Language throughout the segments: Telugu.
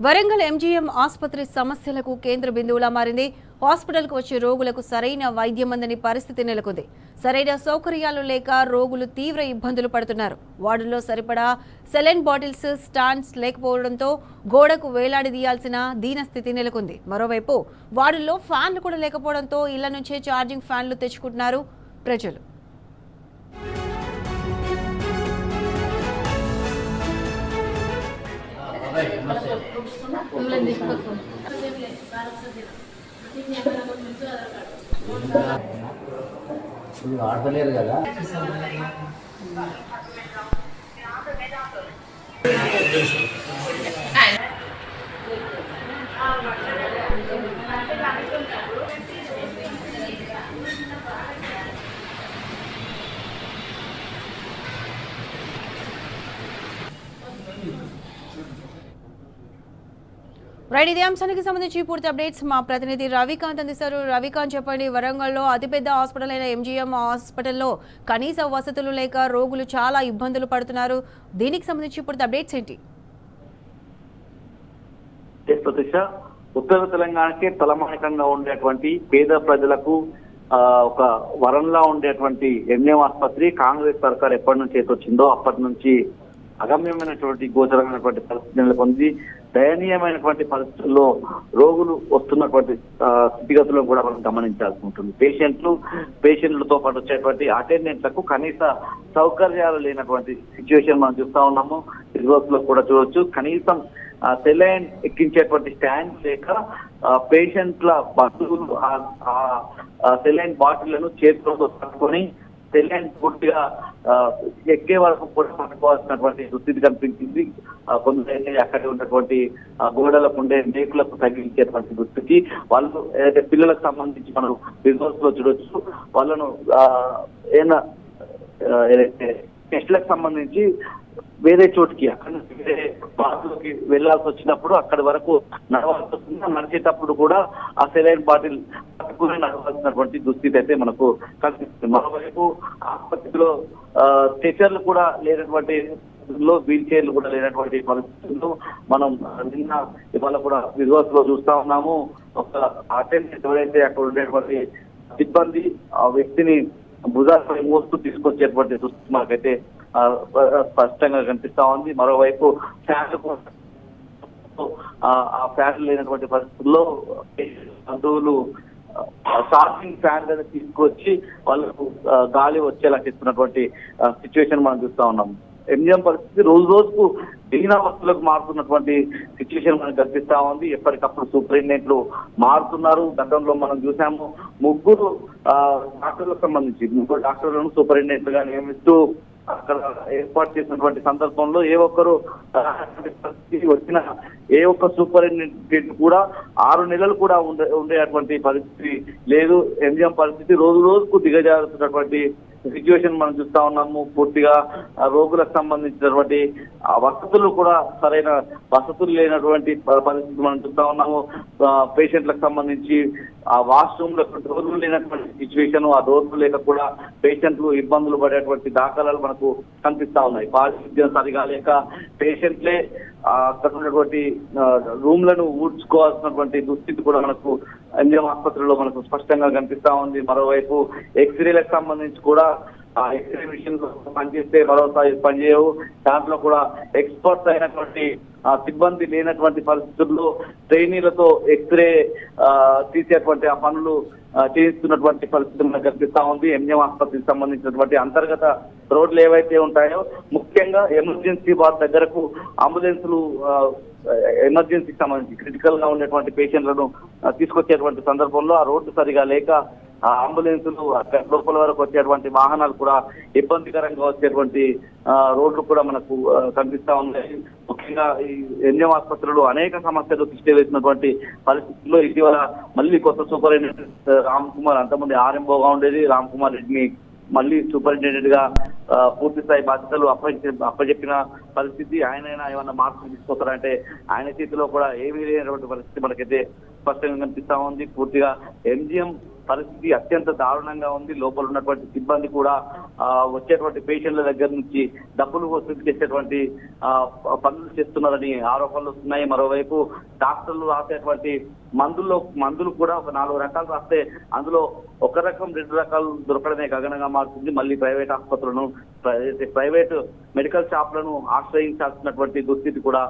వరంగల్ ఎంజీఎం ఆసుపత్రి సమస్యలకు కేంద్ర బిందువులా మారింది. హాస్పిటల్కు వచ్చే రోగులకు సరైన వైద్యం అందని పరిస్థితి నెలకొంది. సరైన సౌకర్యాలు లేక రోగులు తీవ్ర ఇబ్బందులు పడుతున్నారు. వార్డుల్లో సరిపడా సెలైన్ బాటిల్స్, స్టాండ్స్ లేకపోవడంతో గోడకు వేలాడదీయాల్సిన దీనస్థితి నెలకొంది. మరోవైపు వార్డుల్లో ఫ్యాన్లు కూడా లేకపోవడంతో ఇళ్ల నుంచే ఛార్జింగ్ ఫ్యాన్లు తెచ్చుకుంటున్నారు ప్రజలు. ఆడతలేరు కదా. రైట్, ఇదే అంశానికి సంబంధించి పూర్తి అప్డేట్స్ మా ప్రతినిధి రవికాంత్ అందిస్తారు. రవికాంత్, చెప్పండి. వరంగల్లో అతిపెద్ద హాస్పిటల్ అయిన ఎంజీఎం హాస్పిటల్లో కనీస వసతులు లేక రోగులు చాలా ఇబ్బందులు పడుతున్నారు. దీనికి సంబంధించి పూర్తి అప్డేట్స్ ఏంటి? ఉత్తర తెలంగాణకి తలమానికంగా ఉండేటువంటి పేద ప్రజలకు ఒక వరంలా ఉండేటువంటి ఎంజీఎం ఆసుపత్రి కాంగ్రెస్ సర్కార్ ఎప్పటి నుంచి వచ్చిందో అప్పటి నుంచి అగమ్యమైనటువంటి గోచరమైనటువంటి పరిస్థితి నెలకొంది. దయనీయమైనటువంటి పరిస్థితుల్లో రోగులు వస్తున్నటువంటి స్థితిగతులను కూడా మనం గమనించాల్సి ఉంటుంది. పేషెంట్లతో పాటు వచ్చేటువంటి అటెండెంట్లకు కనీస సౌకర్యాలు లేనటువంటి సిచ్యువేషన్ మనం చూస్తా ఉన్నాము. రిజర్వ్స్ లో కూడా చూడవచ్చు. కనీసం సెలైన్ ఎక్కించేటువంటి స్టాండ్ లేక పేషెంట్ల బంధువులు సెలైన్ బాటిళ్లను చేతిలో పట్టుకొని సెలైన్ పూర్తిగా ఎక్కే వరకు కూడా పట్టుకోవాల్సినటువంటి దుస్థితి కనిపించింది. కొందరైతే అక్కడ ఉన్నటువంటి గోడలకు ఉండే మేకులకు తగిలించేటువంటి దుస్థితి. వాళ్ళు ఏదైతే పిల్లలకు సంబంధించి మనం రిజర్వ్స్ లో చూడొచ్చు. వాళ్ళను ఏదైతే టెస్ట్లకు సంబంధించి వేరే చోటుకి అక్కడ నుంచి వేరే బాత్లోకి వెళ్లాల్సి వచ్చినప్పుడు అక్కడి వరకు నడవాల్సి వస్తుంది. నడిచేటప్పుడు కూడా ఆ సెలైన్ బాటిల్ పట్టుకుని నడవాల్సినటువంటి దుస్థితి అయితే మనకు కనిపిస్తుంది. మరోవైపు ఆసుపత్రిలో స్ట్రెచర్లు కూడా లేనటువంటి వీల్ చైర్లు కూడా లేనటువంటి పరిస్థితుల్లో మనం నిన్న ఇవాళ కూడా రిజర్వ్స్ లో చూస్తా ఉన్నాము. ఒక అటెండెంట్ ఎవరైతే అక్కడ ఉండేటువంటి సిబ్బంది ఆ వ్యక్తిని భుజాలపై మోస్తూ తీసుకొచ్చేటువంటి దుస్థితి మనకైతే స్పష్టంగా కనిపిస్తా ఉంది. మరోవైపు ఫ్యాన్లు ఆ ఫ్యాన్లు లేనటువంటి పరిస్థితుల్లో బంధువులు ఛార్జింగ్ ఫ్యాన్ మీద తీసుకొచ్చి వాళ్ళకు గాలి వచ్చేలా చేస్తున్నటువంటి సిచ్యువేషన్ మనం చూస్తా ఉన్నాం. ఎంజీఎం పరిస్థితి రోజు రోజుకు దీనావస్థలకు మారుతున్నటువంటి సిచ్యువేషన్ మనకు కనిపిస్తా ఉంది. ఎప్పటికప్పుడు సూపరింటెండెంట్లు మారుతున్నారు. గతంలో మనం చూసాము ముగ్గురు డాక్టర్లకు సంబంధించి ముగ్గురు డాక్టర్లను సూపరింటెండెంట్ గా నియమిస్తూ అక్కడ ఏర్పాటు చేసినటువంటి సందర్భంలో ఏ ఒక్కరు వచ్చిన ఏ ఒక్క సూపరింటెండెంట్ కూడా 6 నెలలు కూడా ఉండేటువంటి పరిస్థితి లేదు. ఎంజీఎం పరిస్థితి రోజు రోజుకు దిగజారుతున్నటువంటి సిచ్యువేషన్ మనం చూస్తా ఉన్నాము. పూర్తిగా రోగులకు సంబంధించినటువంటి వసతులు కూడా సరైన వసతులు లేనటువంటి పరిస్థితి మనం చూస్తా ఉన్నాము. పేషెంట్లకు సంబంధించి ఆ వాష్రూమ్ లో డోర్లు లేనటువంటి సిచ్యువేషన్, ఆ డోర్లు లేక కూడా పేషెంట్లు ఇబ్బందులు పడేటువంటి దాఖలాలు మనకు కనిపిస్తా ఉన్నాయి. పారిశుద్ధ్యం సరిగా లేక పేషెంట్లే అక్కడ ఉన్నటువంటి రూమ్లను ఊడ్చుకోవాల్సినటువంటి దుస్థితి కూడా మనకు ఎంజీఎం ఆసుపత్రిలో మనకు స్పష్టంగా కనిపిస్తా ఉంది. మరోవైపు ఎక్స్రేలకు సంబంధించి కూడా ఆ ఎక్స్రే మిషన్ పనిచేస్తే మరోసారి పనిచేయవు. దాంట్లో కూడా ఎక్స్పర్ట్స్ అయినటువంటి సిబ్బంది లేనటువంటి పరిస్థితుల్లో ట్రైనీలతో ఎక్స్రే తీసేటువంటి ఆ పనులు చేయిస్తున్నటువంటి పరిస్థితి మనకు కనిపిస్తా ఉంది. ఎంజీఎం ఆసుపత్రికి సంబంధించినటువంటి అంతర్గత రోడ్లు ఏవైతే ఉంటాయో ముఖ్యంగా ఎమర్జెన్సీ వార్డ్ దగ్గరకు అంబులెన్సులు ఎమర్జెన్సీకి సంబంధించి క్రిటికల్ గా ఉండేటువంటి పేషెంట్లను తీసుకొచ్చేటువంటి సందర్భంలో ఆ రోడ్డు సరిగా లేక ఆ అంబులెన్సులు అక్కడ లోపల వరకు వచ్చేటువంటి వాహనాలు కూడా ఇబ్బందికరంగా వచ్చేటువంటి రోడ్లు కూడా మనకు కనిపిస్తా ఉన్నాయి. ముఖ్యంగా ఈ ఎంజీఎం ఆసుపత్రులు అనేక సమస్యలు దృష్టి వేసినటువంటి పరిస్థితుల్లో ఇటీవల మళ్ళీ కొత్త సూపరింటెండెంట్ రామ్ కుమార్, అంతమంది ఆర్ఎంఓగా ఉండేది రామ్ కుమార్ రెడ్డిని మళ్ళీ సూపరింటెండెంట్ గా పూర్తి స్థాయి బాధ్యతలు అప్పచెప్పిన పరిస్థితి. ఆయనైనా ఏమన్నా మార్పులు తీసుకొస్తారంటే ఆయన చేతిలో కూడా ఏమీ లేనటువంటి పరిస్థితి మనకైతే స్పష్టంగా కనిపిస్తా ఉంది. పూర్తిగా ఎంజీఎం పరిస్థితి అత్యంత దారుణంగా ఉంది. లోపల ఉన్నటువంటి సిబ్బంది కూడా వచ్చేటువంటి పేషెంట్ల దగ్గర నుంచి డబ్బులు వసూలు చేసేటువంటి పనులు చేస్తున్నారని ఆరోపణలు వస్తున్నాయి. మరోవైపు డాక్టర్లు రాసేటువంటి మందులు కూడా ఒక 4 రకాలు రాస్తే అందులో ఒక రకం 2 రకాలు దొరకడమే గగనంగా మారుతుంది. మళ్ళీ ప్రైవేట్ ఆసుపత్రులను ప్రైవేట్ మెడికల్ షాప్లను ఆశ్రయించాల్సినటువంటి దుస్థితి కూడా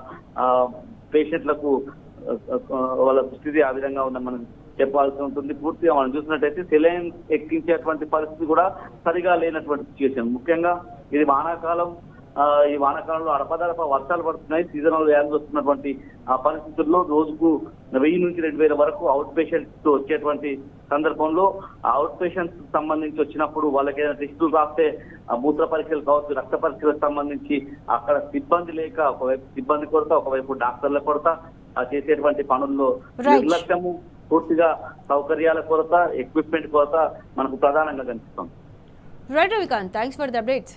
పేషెంట్లకు వాళ్ళ స్థితి ఆ విధంగా ఉందని మనం చెప్పాల్సి ఉంటుంది. పూర్తిగా మనం చూసినట్టయితే సెలైన్ ఎక్కించేటువంటి పరిస్థితి కూడా సరిగా లేనటువంటి సిచ్యువేషన్. ముఖ్యంగా ఇది వానాకాలం. ఈ వానాకాలంలో అడపదడప వర్షాలు పడుతున్నాయి. సీజనల్ వ్యాధులు వస్తున్నటువంటి ఆ పరిస్థితుల్లో రోజుకు 1000 నుంచి 2000 వరకు అవుట్ పేషెంట్స్ వచ్చేటువంటి సందర్భంలో ఆ అవుట్ పేషెంట్స్ సంబంధించి వచ్చినప్పుడు వాళ్ళకి ఏదైనా టెస్టులు రాస్తే మూత్ర పరీక్షలు కావచ్చు, రక్త పరీక్షలకు సంబంధించి అక్కడ సిబ్బంది లేక ఒకవైపు సిబ్బంది కొరత, ఒకవైపు డాక్టర్ల కొరత, చేసేటువంటి పనుల్లో నిర్లక్ష్యము, పూర్తిగా సౌకర్యాల కొరత, ఎక్విప్మెంట్ కొరత మనకు ప్రధానంగా కనిపిస్తుంది. Right Ravikanth, thanks for the updates.